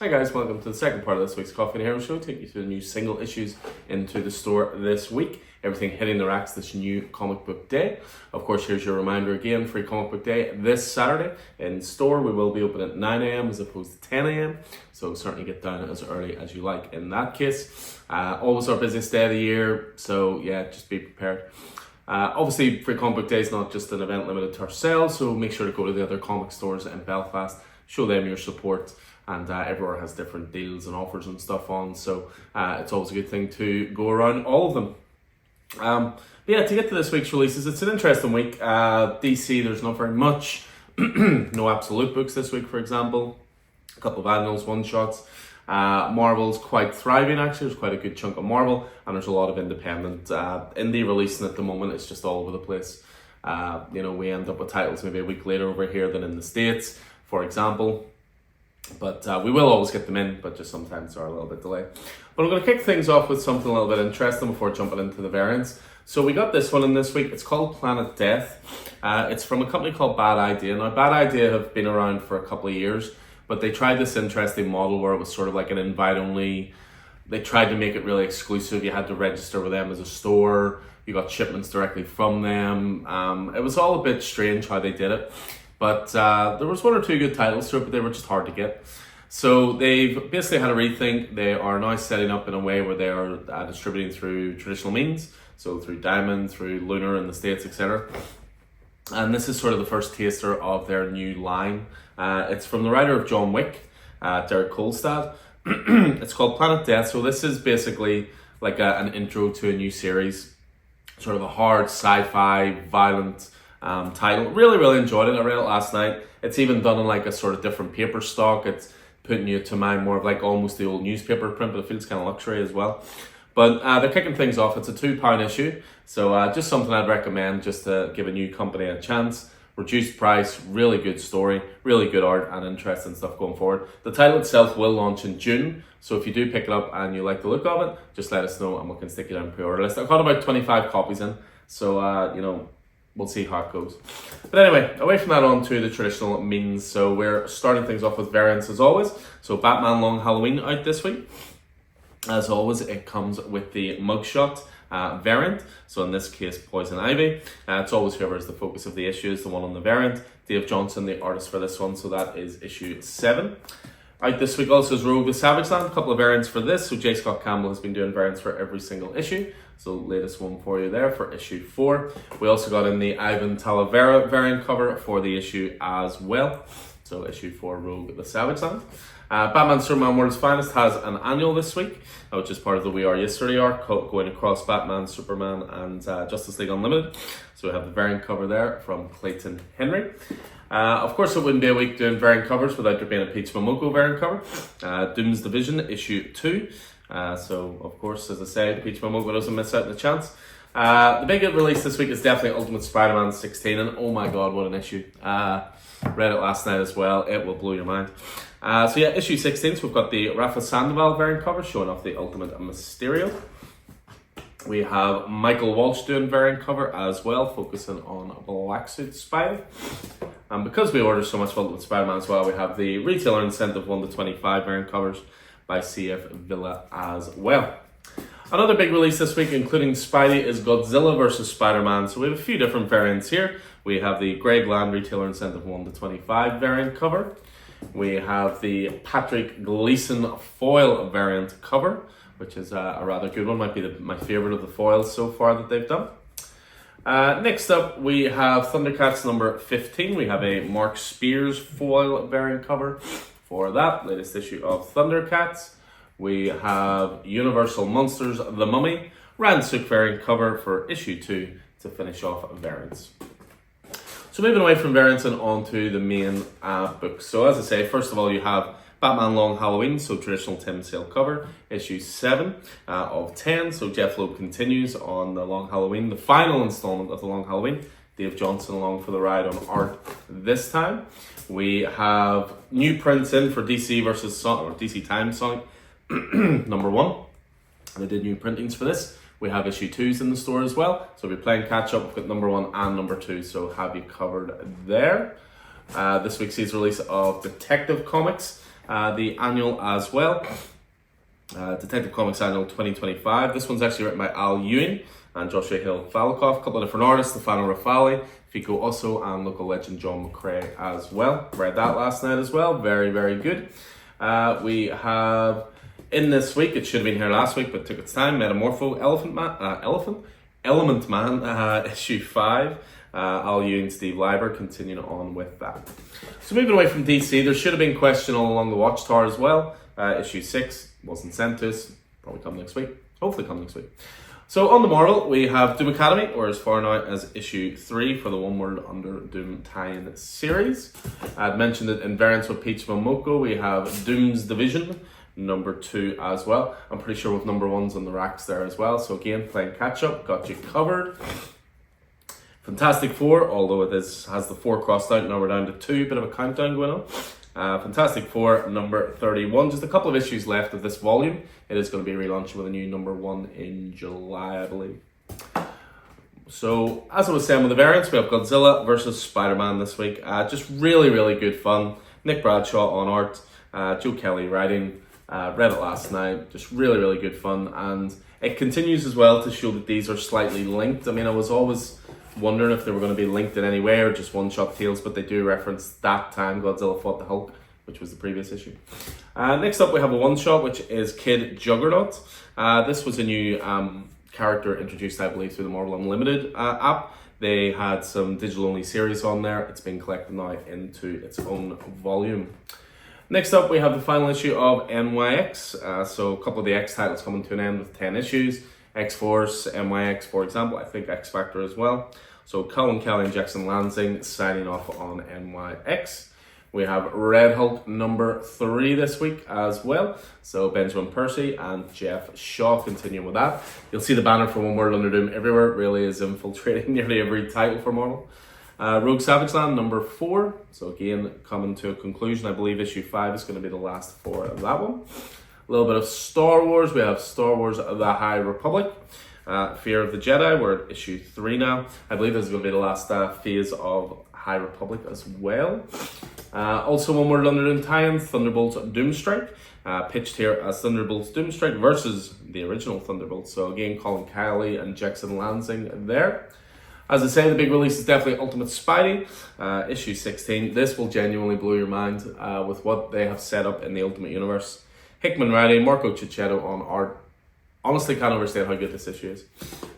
Hi guys, welcome to the second part of this week's Coffee and Hero Show. Take you through the new single issues into the store this week. Everything hitting the racks this new comic book day. Of course, here's your reminder again, free comic book day this Saturday. In store, we will be open at 9 a.m. as opposed to 10 a.m. So certainly get down as early as you like in that case. Always our busiest day of the year, so yeah, just be prepared. Obviously, free comic book day is not just an event limited to ourselves, so make sure to go to the other comic stores in Belfast, show them your support. And everywhere has different deals and offers and stuff on, so it's always a good thing to go around all of them. But yeah, to get to this week's releases, it's an interesting week. DC, there's not very much. No absolute books this week, for example. A couple of annuals, one-shots. Marvel's quite thriving, actually. There's quite a good chunk of Marvel, and there's a lot of independent indie releasing at the moment. It's just all over the place. We end up with titles maybe a week later over here than in the States, for example. But we will always get them in, but just sometimes they're a little bit delayed. But I'm going to kick things off with something a little bit interesting before jumping into the variants. So we got this one in this week. It's called Planet Death. It's from a company called Bad Idea. Now, Bad Idea have been around for a couple of years, but they tried this interesting model where it was sort of like an invite-only. They tried to make it really exclusive. You had to register with them as a store. You got shipments directly from them. It was all a bit strange how they did it. But there was one or two good titles to it, but they were just hard to get. So they've basically had a rethink. They are now setting up in a way where they are distributing through traditional means, so through Diamond, through Lunar in the States, etc. And this is sort of the first taster of their new line. It's from the writer of John Wick, Derek Kolstad. It's called Planet Death. So this is basically like an intro to a new series, sort of a hard sci-fi, violent title. Really enjoyed it. I read it last night. It's even done in like a sort of different paper stock. It's putting you to mind more of like almost the old newspaper print, but it feels kind of luxury as well. But they're kicking things off. It's a £2 issue, so just something I'd recommend just to give a new company a chance. Reduced price, really good story, really good art and interesting stuff going forward. The title itself will launch in June, so if you do pick it up and you like the look of it, just let us know and we can stick it on pre-order list. I've got about 25 copies in, so we'll see how it goes. But anyway, away from that on to the traditional means. So we're starting things off with variants as always. So Batman Long Halloween out this week. As always, it comes with the mugshot variant. So in this case, Poison Ivy. It's always whoever is the focus of the issue is the one on the variant. Dave Johnson, the artist for this one. So that is issue 7. Out this week also is Rogue the Savage Land. A couple of variants for this. So J. Scott Campbell has been doing variants for every single issue. So latest one for you there for issue 4. We also got in the Ivan Talavera variant cover for the issue as well. So issue 4, Rogue the Savage Land. Batman Superman World's Finest has an annual this week, which is part of the We Are Yesterday arc, going across Batman, Superman and Justice League Unlimited. So we have the variant cover there from Clayton Henry. Of course, it wouldn't be a week doing variant covers without there being a Peach Momoko variant cover. Doom's Division, issue 2. So, of course, as I said, Peach Momoko doesn't miss out on the chance. The big release this week is definitely Ultimate Spider-Man 16, and oh my god, what an issue. Read it last night as well, it will blow your mind. Issue 16, so we've got the Rafa Sandoval variant cover showing off the Ultimate Mysterio. We have Michael Walsh doing variant cover as well, focusing on Black Suit Spider. And because we order so much of Ultimate Spider-Man as well, we have the retailer incentive 1 to 25 variant covers by CF Villa as well. Another big release this week, including Spidey, is Godzilla vs. Spider-Man. So we have a few different variants here. We have the Greg Land retailer incentive 1 to 25 variant cover. We have the Patrick Gleason foil variant cover, which is a rather good one. Might be my favorite of the foils so far that they've done. Next up, we have Thundercats number 15. We have a Mark Spears foil variant cover for that latest issue of Thundercats. We have Universal Monsters The Mummy Rand Sook variant cover for issue 2 to finish off variants. So moving away from variants and on to the main books. So as I say, first of all, you have Batman Long Halloween, so traditional Tim Sale cover, issue 7 of 10. So Jeff Loeb continues on the Long Halloween, the final installment of the Long Halloween. Dave Johnson along for the ride on art this time. We have new prints in for DC versus Sonic, or DC Times Sonic number 1. They did new printings for this. We have issue 2s in the store as well. So we're playing catch up with number 1 and number 2. So have you covered there. This week sees release of Detective Comics. the annual as well. Detective Comics Annual 2025. This one's actually written by Al Ewing and Joshua Hill-Falikoff. A couple of different artists, Stefano Raffaele, Fico Osso, and local legend John McCrae as well. Read that last night as well. Very, very good. We have, in this week, it should have been here last week, but took its time, Metamorpho Element Man, issue 5. Al Ewing, Steve Lieber, continuing on with that. So moving away from DC, there should have been Question All Along the Watchtower as well. Issue 6 wasn't sent to us. Probably come next week. Hopefully come next week. So on the Marvel, we have Doom Academy, or as far now as issue 3 for the One World Under Doom tie-in series. I'd mentioned it in variants with Peach Momoko. We have Doom's Division, number 2 as well. I'm pretty sure with number 1's on the racks there as well. So again, playing catch-up, got you covered. Fantastic Four, although it has the 4 crossed out, now we're down to 2, bit of a countdown going on. Fantastic Four, number 31. Just a couple of issues left of this volume. It is going to be relaunching with a new number 1 in July, I believe. So, as I was saying with the variants, we have Godzilla versus Spider-Man this week. Just really, really good fun. Nick Bradshaw on art, Joe Kelly writing. Read it last night. Just really, really good fun. And it continues as well to show that these are slightly linked. I mean, I was always wondering if they were going to be linked in any way or just one-shot tales, but they do reference that time Godzilla fought the Hulk, which was the previous issue. Next up, we have a one-shot, which is Kid Juggernaut. This was a new character introduced, I believe, through the Marvel Unlimited app. They had some digital-only series on there. It's been collected now into its own volume. Next up, we have the final issue of NYX. So a couple of the X titles coming to an end with 10 issues. X-Force, NYX, for example. I think X-Factor as well. So Colin Kelly and Jackson Lansing signing off on NYX. We have Red Hulk number 3 this week as well. So Benjamin Percy and Jeff Shaw continuing with that. You'll see the banner for One World Under Doom everywhere. It really is infiltrating nearly every title for Marvel. Rogue Savage Land number 4. So again, coming to a conclusion. I believe issue 5 is going to be the last for that one. A little bit of Star Wars. We have Star Wars The High Republic. Fear of the Jedi. We're at issue 3 now. I believe this is going to be the last phase of High Republic as well. Also, One World Under Doom tie-in, Thunderbolts Doomstrike. Pitched here as Thunderbolts Doomstrike versus the original Thunderbolts. So again, Colin Kelly and Jackson Lansing there. As I say, the big release is definitely Ultimate Spidey, issue 16. This will genuinely blow your mind with what they have set up in the Ultimate Universe. Hickman writing, Marco Cicchetto on art. Honestly, can't understand how good this issue is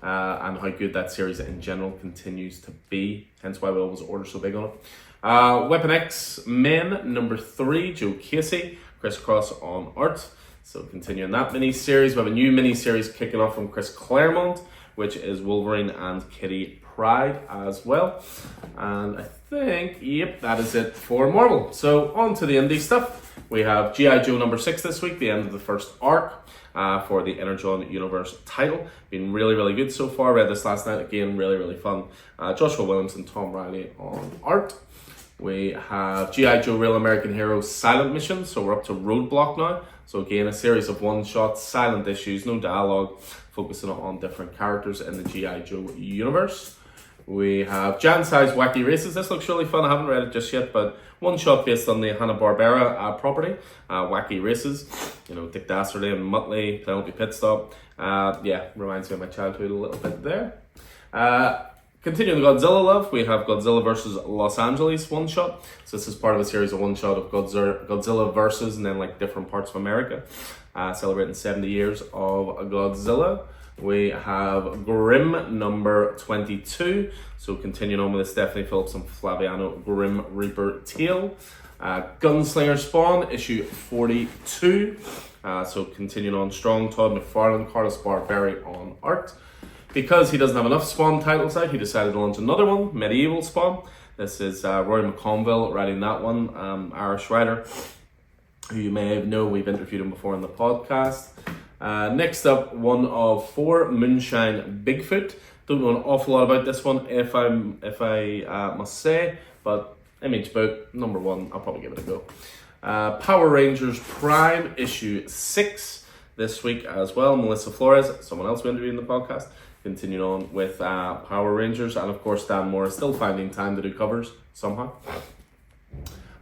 and how good that series in general continues to be. Hence why we always order so big on it. Weapon X Men number 3, Joe Casey, Chris Cross on art. So continuing that mini-series, we have a new mini-series kicking off from Chris Claremont, which is Wolverine and Kitty Pryde as well. And I think, yep, that is it for Marvel. So on to the indie stuff. We have G.I. Joe number 6 this week, the end of the first arc for the Energon Universe title. Been really, really good so far. Read this last night, again, really, really fun. Joshua Williams and Tom Riley on art. We have G.I. Joe Real American Heroes Silent Mission, so we're up to Roadblock now. So again, a series of one-shots, silent issues, no dialogue, focusing on different characters in the G.I. Joe universe. We have Jan-Size Wacky Races. This looks really fun. I haven't read it just yet, but one shot based on the Hanna-Barbera property. Wacky Races. You know, Dick Dastardly and Muttley, Penelope Pitstop. Yeah, reminds me of my childhood a little bit there. Continuing the Godzilla love, we have Godzilla versus Los Angeles one shot. So this is part of a series of one shot of Godzilla versus and then like different parts of America. Celebrating 70 years of Godzilla. We have Grimm number 22. So continuing on with the Stephanie Phillips and Flaviano Grim Reaper tale. Gunslinger Spawn issue 42. So continuing on strong, Todd McFarlane, Carlos Barberi on art. Because he doesn't have enough Spawn titles out, he decided to launch another one, Medieval Spawn. This is Rory McConville writing that one, Irish writer, who you may know, we've interviewed him before in the podcast. Next up, one of 4, Moonshine Bigfoot. Don't know an awful lot about this one, if I must say, but Image book, number 1, I'll probably give it a go. Power Rangers Prime issue 6 this week as well. Melissa Flores, someone else we interviewed in the podcast. Continuing on with Power Rangers, and of course Dan Moore is still finding time to do covers somehow.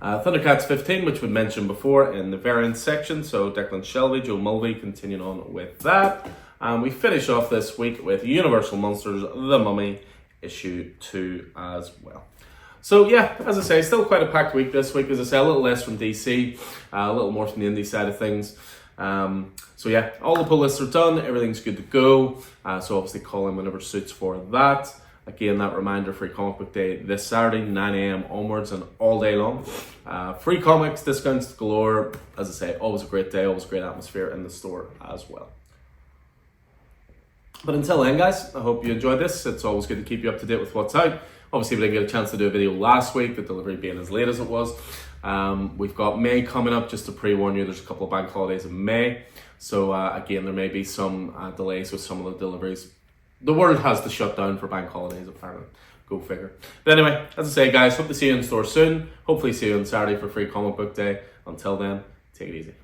Thundercats 15, which we mentioned before in the variants section. So Declan Shelby, Joe Mulvey continuing on with that. And we finish off this week with Universal Monsters, The Mummy, issue 2 as well. So yeah, as I say, still quite a packed week this week. As I say, a little less from DC, a little more from the indie side of things. So yeah, all the pull lists are done, everything's good to go. So obviously call in whenever suits for that. Again, that reminder, Free Comic Book Day this Saturday, 9 AM onwards and all day long. Free comics, discounts galore. As I say, always a great day, always a great atmosphere in the store as well. But until then, guys, I hope you enjoyed this. It's always good to keep you up to date with what's out. Obviously, we didn't get a chance to do a video last week, the delivery being as late as it was. We've got May coming up, just to pre-warn you, there's a couple of bank holidays in May. So again, there may be some delays with some of the deliveries. The world has to shut down for bank holidays, apparently. Go figure. But anyway, as I say, guys, hope to see you in store soon. Hopefully see you on Saturday for Free Comic Book Day. Until then, take it easy.